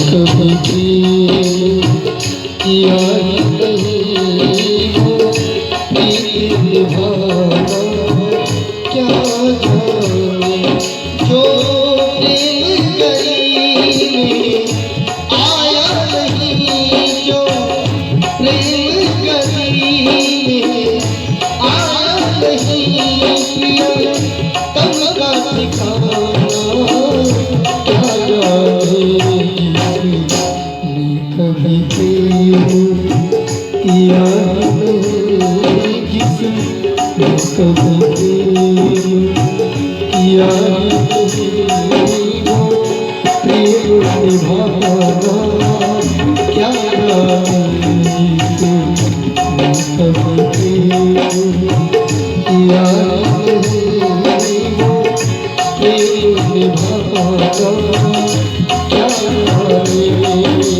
कभी किया नहीं हो निभाना क्या जाने जो प्रेम करीने आया नहीं जो प्रेम करीने आया नहीं प्रिय तब का ठिकाना क्या जाने कभी किया नहीं जिसने कभी किया नहीं वो प्रेम निभाना क्या जाने कभी किया नहीं वो प्रेम निभाना क्या जाने।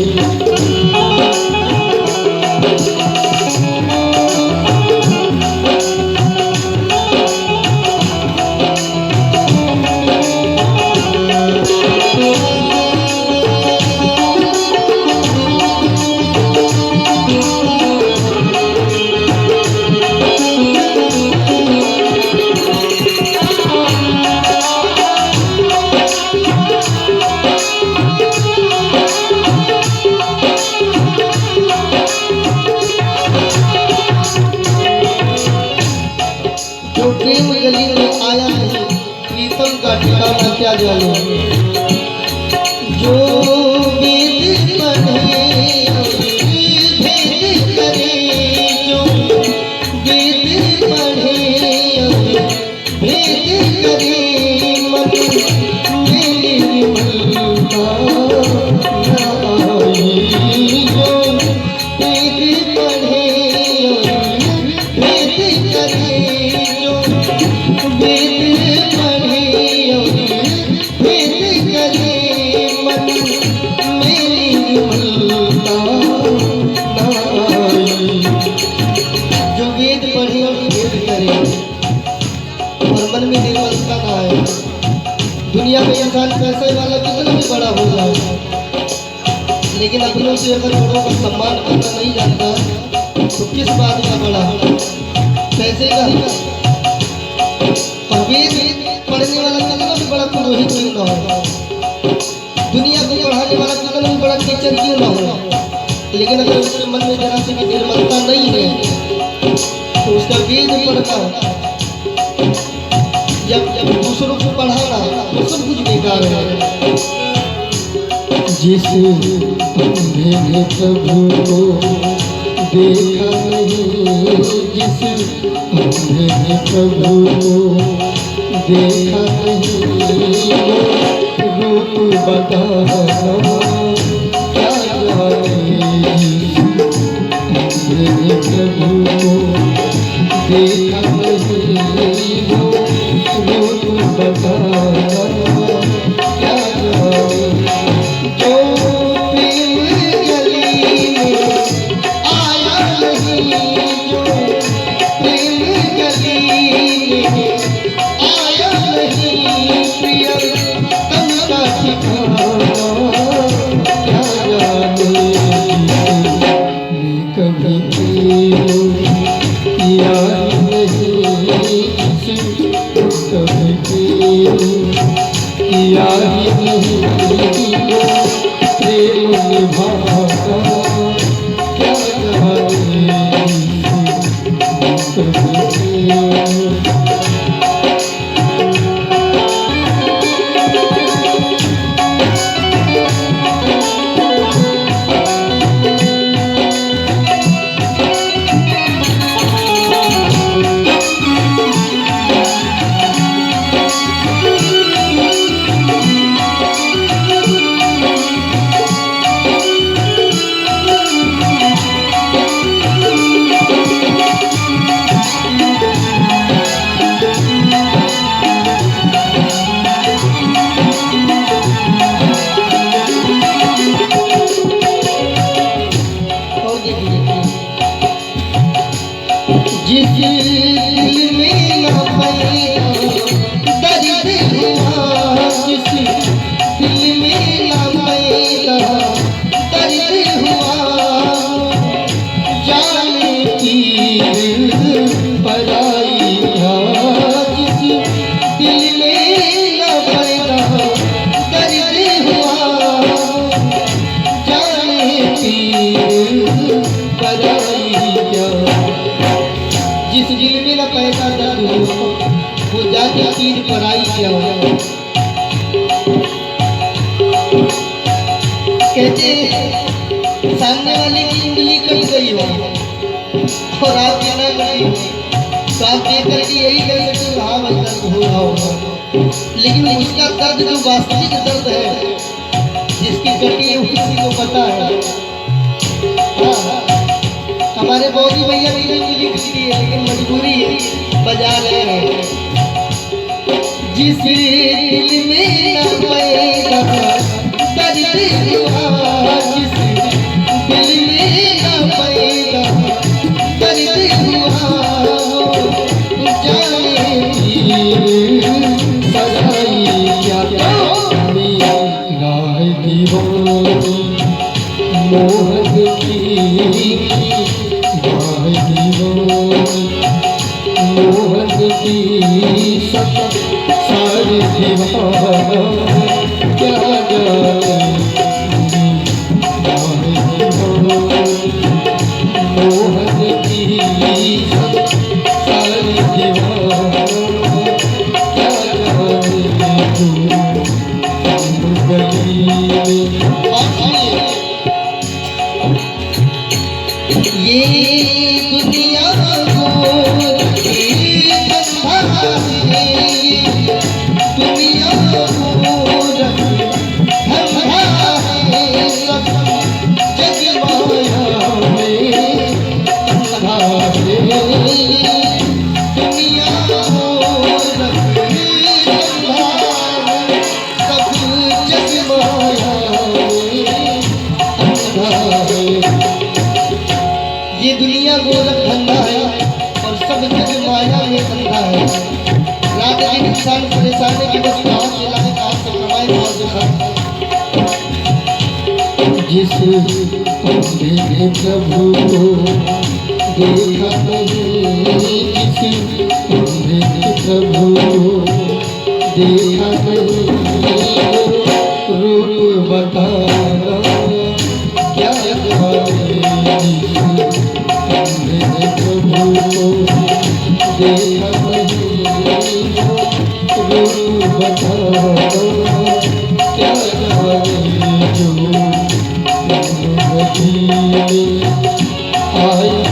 प्रेम गली में आया नहीं प्रीतम का ठिकाना क्या जाने जो वेद पढ़े भेद करे जो वेद पढ़े भेद करे मन मेरे निर्मलता नाई जो वेद पढ़े भेद करे वेद पढ़े वेद करे मन मेरी निर्मलता नाई जो वेद पढ़े और वेद करे और मन में निर्मलता ना आए। दुनिया में इंसान पैसे वाला कितना भी बड़ा हो जाए लेकिन अपनों से अगर बड़ों का सम्मान करना नहीं जानता तो किस बात का बड़ा पैसे का। वेद पढ़ने वाला कितना भी बड़ा पुरोहित क्यों ना हो दुनिया को पढ़ाने वाला कितना भी बड़ा टीचर क्यों ना हो लेकिन अगर उसके मन में जरा से भी निर्मलता नहीं है तो उसका वेद पढ़ना जब दूसरों को पढ़ाना वो सब कुछ बेकार है। जिस मैंने प्रभु को देखा नहीं जिस मैंने प्रभु को देखा नहीं रूप बताना क्या जाने मैंने प्रभु को देखा नहीं रूप बताना क्या जाने जो प्रेम गली में आया नहीं जो प्रेम गली में आया नहीं प्रिय तब का ठिकाना क्या जाने कभी किया नहीं कभी किया नहीं प्रेम निभाना क्या जाने जो चीज पराई क्या हो। कहते सामने वाले की उंगली कट गई हो और आप क्या करें तो आप देख करके यही कह सकते हो हाँ भाई दर्द हो रहा होगा, लेकिन उसका दर्द जो वास्तविक दर्द है जिसकी कटी है उसी को पता है। हाँ, हमारे बौदी भैया भी उंगली कटी है लेकिन मजबूरी है बजा रहे हैं। जिस दिल में न पैदा दर्द हुआ, जिस दिल में न पैदा दर्द हुआ, जाने सजाई क्या राह दीवानी मोहन की राह दीवानी मोहन की सारी दीवाना क्या जाने मोहन की सारी दीवाना क्या जाने ये दुनिया ये दुनिया गोरख धंधा है और सब जग माया में धंधा है। रात दिन इंसान परेशान है कि बस कहाँ से लाए कहाँ से कमाए कहाँ से खाए। जिस मेरे प्रभु को देखा नहीं, जिस मेरे प्रभु को देखा नहीं, रूप बताना क्या मेरे प्रभु को देखा नहीं, रूप बताना क्या जाने जो आई